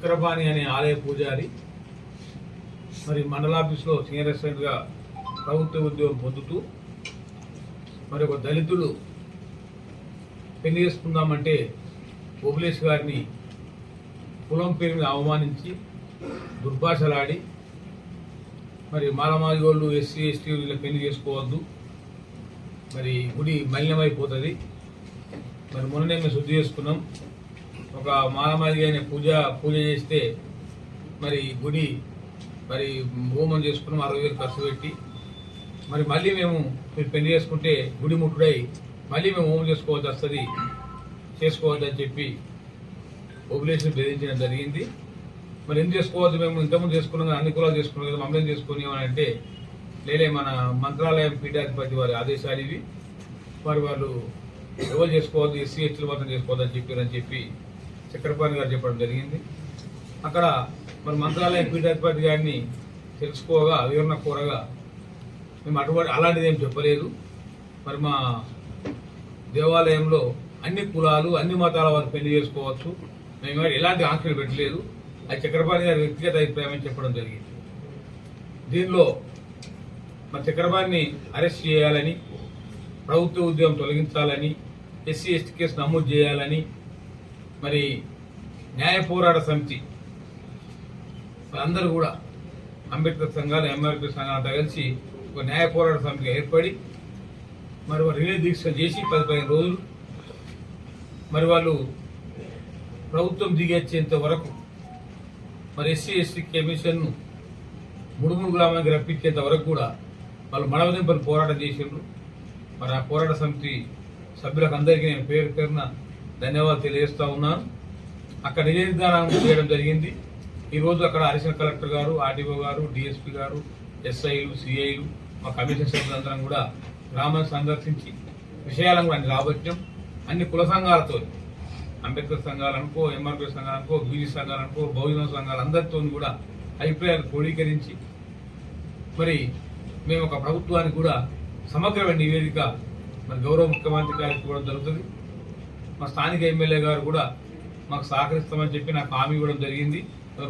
చక్రపాణి అనే ఆలయ పూజారి మరి మండలాఫీస్లో సీనియర్ అసిస్టెంట్గా ప్రభుత్వ ఉద్యోగం పొందుతూ మరి ఒక దళితులు పెళ్లి చేసుకుందామంటే ఓబులేష్ గారిని కులం పేరు మీద అవమానించి దుర్భాషలాడి మరి మాలమాదిగోళ్ళు ఎస్సీ ఎస్టీ పెళ్లి చేసుకోవద్దు, మరి గుడి మలినమైపోతుంది. మరి మొన్ననే మేము శుద్ధి చేసుకున్నాం. ఒక మాలమాదిగ అయిన పూజ చేస్తే మరి గుడి మరి హోమం చేసుకున్నాం 60,000 ఖర్చు పెట్టి. మరి మళ్ళీ మీరు పెళ్లి చేసుకుంటే గుడి ముట్టుడై మళ్ళీ మేము హోమం చేసుకోవద్దని చెప్పి ఓబులేషన్ బెదిరించడం జరిగింది. మరి ఎందుకు చేసుకోవద్దు, మేము ఇంతకుముందు చేసుకున్నాం కదా, అన్ని కులాలు చేసుకున్నాం కదా, మమ్మల్ని చేసుకుని అంటే లేలే మన మంత్రాలయం పీఠాధిపతి వారి ఆదేశాలు ఇవి, మరి వాళ్ళు ఎవరు చేసుకోవద్దు, ఎస్సీ ఎస్టీలు మాత్రం చేసుకోవద్దని చెప్పి చక్రపాణి గారు చెప్పడం జరిగింది. అక్కడ మరి మంత్రాలయం పీఠాధిపతి గారిని తెలుసుకోగా వివరణ కోరగా మేము అలాంటిది ఏం చెప్పలేదు. మరి మా దేవాలయంలో అన్ని కులాలు అన్ని మతాల వారు పెళ్లి చేసుకోవచ్చు, మేము ఎలాంటి ఆంక్షలు పెట్టలేదు, అది చక్రపాణి గారి వ్యక్తిగత అభిప్రాయం చెప్పడం జరిగింది. దీనిలో మరి చక్రపాణిని అరెస్ట్ చేయాలని, ప్రభుత్వ ఉద్యోగం తొలగించాలని, ఎస్సీ ఎస్టీ కేసు నమోదు చేయాలని మరి న్యాయ పోరాట సమితి అందరూ కూడా అంబేద్కర్ సంఘాలు ఎంఆర్పీ సంఘాలతో కలిసి ఒక న్యాయ పోరాట సమితిగా ఏర్పడి మరి రిలే దీక్ష చేసి 15 రోజులు మరి వాళ్ళు ప్రభుత్వం దిగేంత వరకు మరి ఎస్సీ ఎస్టీ కమిషన్ను ముడుముడు గ్రామానికి రప్పించేంత వరకు కూడా వాళ్ళు మడవదింపని పోరాటం చేసిండ్రు. మరి ఆ పోరాట సమితి సభ్యులకు అందరికీ నేను పేరు పేరున ధన్యవాదాలు తెలియజేస్తా ఉన్నాను. అక్కడ నివేదికదానం చేయడం జరిగింది. ఈరోజు అక్కడ అడిషనల్ కలెక్టర్ గారు, ఆర్డీఓ గారు, డిఎస్పీ గారు, ఎస్ఐలు, సిఐలు, మా కమిషన్ సభ్యులందరం కూడా గ్రామాన్ని సందర్శించి విషయాలను కూడా రాబట్టాం. అన్ని కుల సంఘాలతో, అంబేద్కర్ సంఘాలనుకో, ఎంఆర్పీ సంఘాలనుకో, బీజీ సంఘాలనుకో, బహుజన సంఘాలు అందరితో కూడా అభిప్రాయాలు క్రోడీకరించి మరి మేము ఒక ప్రభుత్వానికి కూడా సమగ్రమైన నివేదిక మరి గౌరవ ముఖ్యమంత్రి గారికి కూడా జరుగుతుంది. మా స్థానిక ఎమ్మెల్యే గారు కూడా మాకు సహకరిస్తామని చెప్పి నాకు హామీ ఇవ్వడం జరిగింది.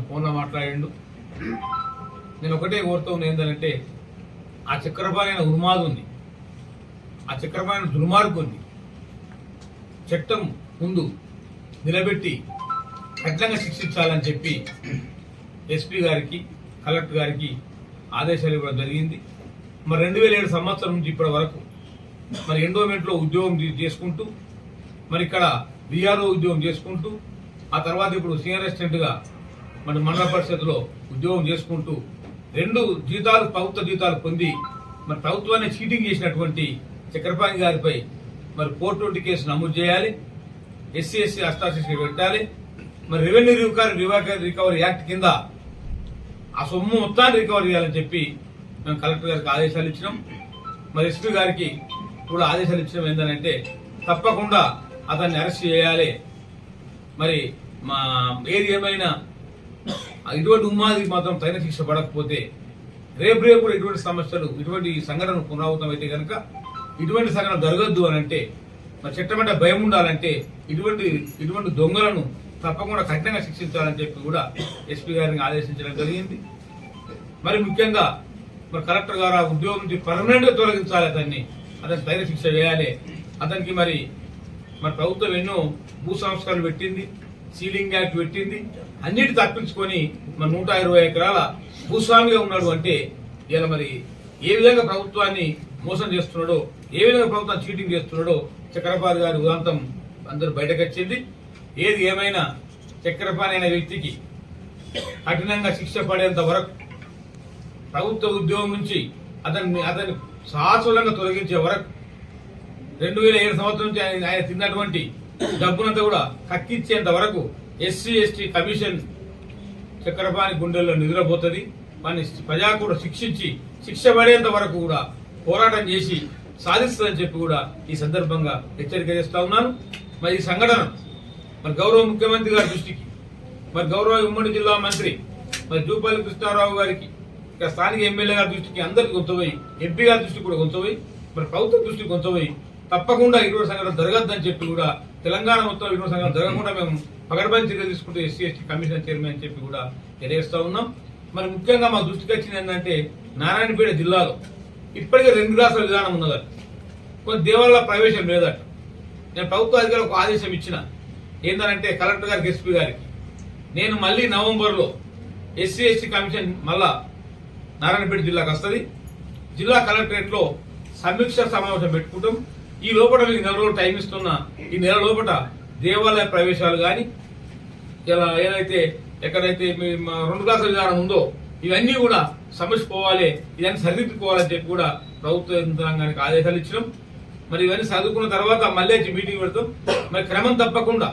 ఫోన్లో మాట్లాడిండు. నేను ఒకటే కోరుతూ ఉన్నా ఏంటంటే, ఆ చక్రపాణి అయిన ఉన్మాదుని, ఆ చక్రపాణి దుర్మార్గుని చట్టం ముందు నిలబెట్టి కఠినంగా శిక్షించాలని చెప్పి ఎస్పీ గారికి, కలెక్టర్ గారికి ఆదేశాలు ఇవ్వడం జరిగింది. మరి 2007 సంవత్సరం నుంచి ఇప్పటి వరకు మరి ఎండోమెంట్లో ఉద్యోగం చేసుకుంటూ, మరి ఇక్కడ బీఆర్ఓ ఉద్యోగం చేసుకుంటూ, ఆ తర్వాత ఇప్పుడు సీనియర్ అసిస్టెంట్గా మన మండల పరిషత్లో ఉద్యోగం చేసుకుంటూ 2 జీతాలు ప్రభుత్వ జీతాలు పొంది మరి ప్రభుత్వాన్ని చీటింగ్ చేసినటువంటి చక్రపాణి గారిపై మరి 420 కేసు నమోదు చేయాలి, ఎస్సీ ఎస్టీ అష్టాశిక్ష పెట్టాలి. మరి రెవెన్యూ రికవరీ యాక్ట్ కింద ఆ సొమ్ము మొత్తాన్ని రికవరీ చేయాలని చెప్పి మేము కలెక్టర్ గారికి ఆదేశాలు ఇచ్చినాం. మరి ఎస్పీ గారికి కూడా ఆదేశాలు ఇచ్చినాం. ఏంటంటే తప్పకుండా అతన్ని అరెస్ట్ చేయాలి. మరి మా ఏది ఏమైనా ఇటువంటి ఉన్మాదికి మాత్రం తగిన శిక్ష పడకపోతే రేపు కూడా ఇటువంటి సమస్యలు, ఇటువంటి సంఘటనలు పునరావృతం అయితే కనుక ఇటువంటి సంఘటన జరగద్దు అని అంటే, మరి చట్టం అంటే భయం ఉండాలంటే ఇటువంటి దొంగలను తప్పకుండా కఠినంగా శిక్షించాలని చెప్పి కూడా ఎస్పీ గారిని ఆదేశించడం జరిగింది. మరి ముఖ్యంగా మరి కలెక్టర్ గారు ఆ ఉద్యోగం నుంచి పర్మనెంట్ గా తొలగించాలి, అతన్ని తగిన శిక్ష వేయాలి. అతనికి మరి ప్రభుత్వం ఎన్నో భూ సంస్కరణలు పెట్టింది, సీలింగ్ యాక్ట్ పెట్టింది, అన్నిటి తప్పించుకొని మరి 120 ఎకరాల భూస్వామిగా ఉన్నాడు అంటే ఇలా మరి ఏ విధంగా ప్రభుత్వాన్ని మోసం చేస్తున్నాడో, ఏ విధంగా ప్రభుత్వం చీటింగ్ చేస్తున్నాడో చక్రపాణి గారి ఉదాంతం అందరూ బయటకు వచ్చింది. ఏది ఏమైనా చక్రపాణి అనే వ్యక్తికి కఠినంగా శిక్ష పడేంత వరకు, ప్రభుత్వ ఉద్యోగం నుంచి అతన్ని శాశ్వతంగా తొలగించే వరకు, 2007 సంవత్సరం నుంచి ఆయన తిన్నటువంటి డబ్బునంతా కూడా కక్కిచ్చేంత వరకు ఎస్సీ ఎస్టీ కమిషన్ చక్రపాణి గుండెల్లో నిద్రపోతుంది. వారిని ప్రజా కూడా శిక్షించి శిక్ష పడేంత వరకు కూడా పోరాటం చేసి సాధిస్తుందని చెప్పి కూడా ఈ సందర్భంగా హెచ్చరిక చేస్తా ఉన్నాను. మరి ఈ సంఘటన మరి గౌరవ ముఖ్యమంత్రి గారి దృష్టికి, మరి గౌరవ ఉమ్మడి జిల్లా మంత్రి మరి జూపల్లి కృష్ణారావు గారికి, ఇక స్థానిక ఎమ్మెల్యే గారి దృష్టికి అందరికీ కొంతపోయి, ఎంపీ గారి దృష్టికి కూడా కొంతపోయి, మరి ప్రభుత్వం దృష్టికి కొంతపోయి తప్పకుండా ఇటువంటి సంఘటన జరగద్దని చెప్పి కూడా తెలంగాణ మొత్తం వినోద సంఘాలు జరగకుండా మేము పగడబంది చర్యలు తీసుకుంటూ ఎస్సీ ఎస్టీ కమిషన్ చైర్మన్ అని చెప్పి కూడా తెలియజేస్తా ఉన్నాం. మరి ముఖ్యంగా మా దృష్టికి వచ్చింది ఏంటంటే నారాయణపేట జిల్లాలో ఇప్పటికే 2 క్లాసుల విధానం ఉన్నదట, కొన్ని దేవాలయాల ప్రవేశం లేదట. నేను ప్రభుత్వ అధికారులకు ఒక ఆదేశం ఇచ్చిన, ఏంటంటే కలెక్టర్ గారికి ఎస్పీ గారికి నేను మళ్ళీ నవంబర్లో ఎస్సీ ఎస్టీ కమిషన్ మళ్ళా నారాయణపేట జిల్లాకు వస్తుంది, జిల్లా కలెక్టరేట్ లో సమీక్ష సమావేశం పెట్టుకుంటాం. ఈ లోపల మీకు 4 రోజులు టైం ఇస్తున్నా, ఈ నెల లోపల దేవాలయ ప్రవేశాలు కానీ ఇలా ఏదైతే ఎక్కడైతే 2 క్లాసుల విధానం ఉందో ఇవన్నీ కూడా సమస్య పోవాలి, ఇవన్నీ సరిదిద్దుకోవాలని చెప్పి కూడా ప్రభుత్వ యంత్రాంగానికి ఆదేశాలు ఇచ్చినాం. మరి ఇవన్నీ చదువుకున్న తర్వాత మళ్ళీ మీటింగ్ పెడతాం. మరి క్రమం తప్పకుండా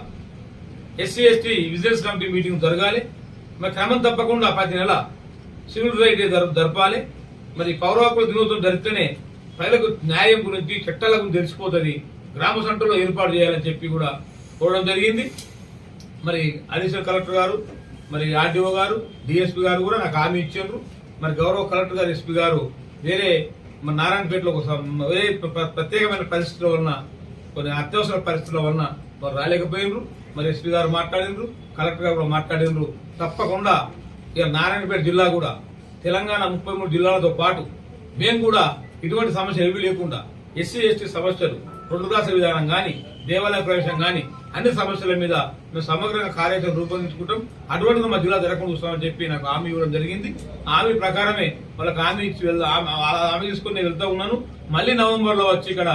SC ST vigilance committee meeting జరగాలి. మరి క్రమం తప్పకుండా ప్రతి నెల సివిల్ రైట్ జరపాలి. మరి పౌర హక్కుల దినోత్సవం జరిగితేనే ప్రజలకు న్యాయం గురించి చట్టాల గురించి తెలిసిపోతుంది, గ్రామ సెంటర్లో ఏర్పాటు చేయాలని చెప్పి కూడా కోరడం జరిగింది. మరి అడిషనల్ కలెక్టర్ గారు, మరి ఆర్డీఓ గారు, డిఎస్పీ గారు కూడా నాకు హామీ ఇచ్చారు. మరి గౌరవ కలెక్టర్ గారు, ఎస్పీ గారు వేరే మన నారాయణపేటలో వేరే ప్రత్యేకమైన పరిస్థితుల వలన, కొన్ని అత్యవసర పరిస్థితుల వలన వారు రాలేకపోయినరు. మరి ఎస్పీ గారు మాట్లాడినరు, కలెక్టర్ గారు కూడా మాట్లాడినరు. తప్పకుండా ఇక నారాయణపేట జిల్లా కూడా తెలంగాణ 33 జిల్లాలతో పాటు మేము కూడా ఇటువంటి సమస్య ఏమీ లేకుండా ఎస్సీ ఎస్టీ సమస్యలు, 2 క్లాసుల విధానం కానీ, దేవాలయ ప్రవేశం కానీ అన్ని సమస్యల మీద మేము సమగ్రంగా కార్యాచరణ రూపొందించుకుంటాం. అటువంటిది మా జిల్లా జరగకుండా చూస్తామని చెప్పి నాకు హామీ ఇవ్వడం జరిగింది. హామీ ప్రకారమే వాళ్ళకి హామీ ఇచ్చి హామీ తీసుకుని వెళ్తా ఉన్నాను. మళ్ళీ నవంబర్లో వచ్చి ఇక్కడ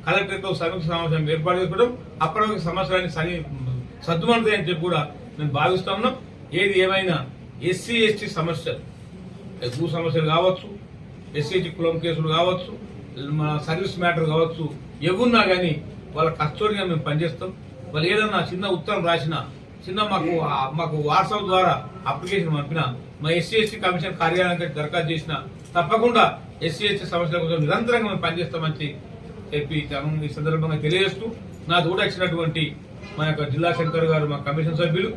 కలెక్టరేట్ లో సమీక్ష సమావేశం ఏర్పాటు చేసుకోవడం, అప్పటికి సమస్యలన్నీ సర్దుమణుతాయని చెప్పి కూడా మేము భావిస్తా ఉన్నాం. ఏది ఏమైనా ఎస్సీ ఎస్టీ సమస్యలు, భూ సమస్యలు కావచ్చు, ఎస్సీ ఎస్టీ కులం కేసులు కావచ్చు, మన సర్వీస్ మ్యాటర్ కావచ్చు, ఎవరున్నా కానీ వాళ్ళ కస్టోడిగా మేము పనిచేస్తాం. వాళ్ళు ఏదన్నా చిన్న ఉత్తరం రాసినా, చిన్న మాకు వాట్సాప్ ద్వారా అప్లికేషన్ పంపినా, మా ఎస్సీ ఎస్టీ కమిషన్ కార్యాలయానికి దరఖాస్తు చేసినా తప్పకుండా ఎస్సీ ఎస్టీ సమస్యల కోసం నిరంతరంగా మేము పనిచేస్తామని చెప్పి ఈ సందర్భంగా తెలియజేస్తూ, నా తోడు వచ్చినటువంటి మా యొక్క జిల్లా శంకర్ గారు, మా కమిషన్ సభ్యులు,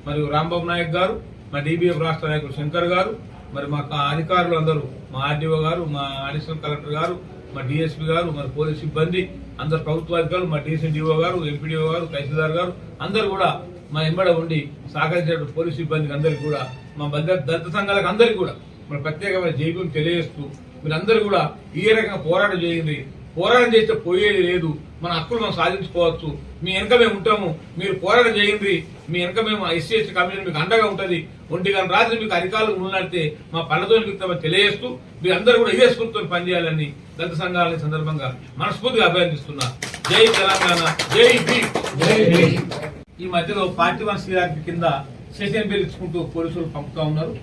మరియు రాంబాబు నాయక్ గారు, మా డీబీఎఫ్ రాష్ట్ర నాయకులు శంకర్ గారు, మరి మా అధికారులు అందరూ, మా ఆర్డీఓ గారు, మా అడిషనల్ కలెక్టర్ గారు, మా డిఎస్పీ గారు, మరి పోలీస్ సిబ్బంది అందరు, ప్రభుత్వాధికారులు, మా డీసీడీఓ గారు, ఎంపీడీఓ గారు, తహసీల్దార్ గారు అందరూ కూడా మా ఎంబడ ఉండి సహకరించిన పోలీస్ సిబ్బందికి అందరికీ కూడా, మా దళిత సంఘాలకు అందరికీ కూడా మన ప్రత్యేకమైన జైబీని తెలియజేస్తూ, మీరందరూ కూడా ఈ రకంగా పోరాటం చేయండి. పోరాటం చేస్తే పోయేది లేదు, మన హక్కులు మనం సాధించుకోవచ్చు. మీ వెనక మేము ఉంటాము, మీరు పోరాటం చేయండి. మీ వెనక మేము ఎస్సీ ఎస్టీ కమిషన్ మీకు అండగా ఉంటుంది. 1 గంట రాత్రి మీకు అధికారులు ఉన్నట్టే మా పనులతో మీకు తెలియజేస్తూ, మీరందరూ కూడా ఇదే స్ఫూర్తితో పనిచేయాలని దళిత సంఘాలని సందర్భంగా మనస్ఫూర్తిగా అభినందిస్తున్నా. జై తెలంగాణ, జై భీమ్. ఈ మధ్యలో పార్టీ 1 సిఆర్పీ కింద సెషన్ బిల్ ఇచ్చుకుంటూ పోలీసులు పంపుతా ఉన్నారు.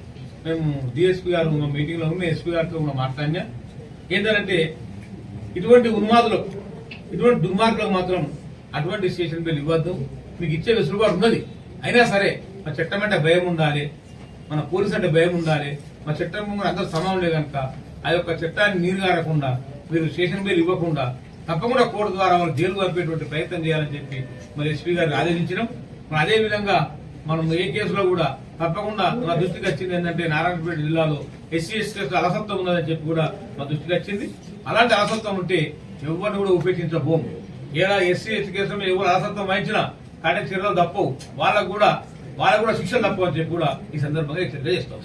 మేము డిఎస్పీ గారు మా మీటింగ్ లో ఉన్న ఎస్పీ గారితో మాట్లాడినా, ఏంటంటే ఇటువంటి ఉన్మాదులకు, ఇటువంటి దుర్మార్గులకు మాత్రం అటువంటి స్టేషన్ బిల్ ఇవ్వద్దు. మీకు ఇచ్చే వెసులుబాటు ఉన్నది, అయినా సరే మా చట్టం అంటే భయం ఉండాలి, మన పోలీసు అంటే భయం ఉండాలి. మా చట్టం అందరూ సమానులే కనుక ఆ యొక్క చట్టాన్ని నీరుగారకుండా మీరు స్టేషన్ బిల్ ఇవ్వకుండా తప్పకుండా కోర్టు ద్వారా వాళ్ళు జైలు పంపేటువంటి ప్రయత్నం చేయాలని చెప్పి మరి ఎస్పీ గారిని ఆదేశించడం. మరి అదేవిధంగా మనం ఏ కేసులో కూడా తప్పకుండా మా దృష్టికి వచ్చింది ఏంటంటే నారాయణపేట జిల్లాలో ఎస్సీ ఎస్టీ అలసత్వం ఉన్నదని చెప్పి కూడా మా దృష్టికి వచ్చింది. అలాంటి అలసత్వం ఉంటే ఎవరిని కూడా ఉపేక్షించబోము. ఏడా ఎస్సీ ఎస్టీ కేసులో ఎవరు అలసత్వం వహించినా కానీ చర్యలు తప్పవు, వాళ్ళకు కూడా శిక్షలు తప్పవు అని చెప్పి కూడా ఈ సందర్భంగా తెలియజేస్తాం.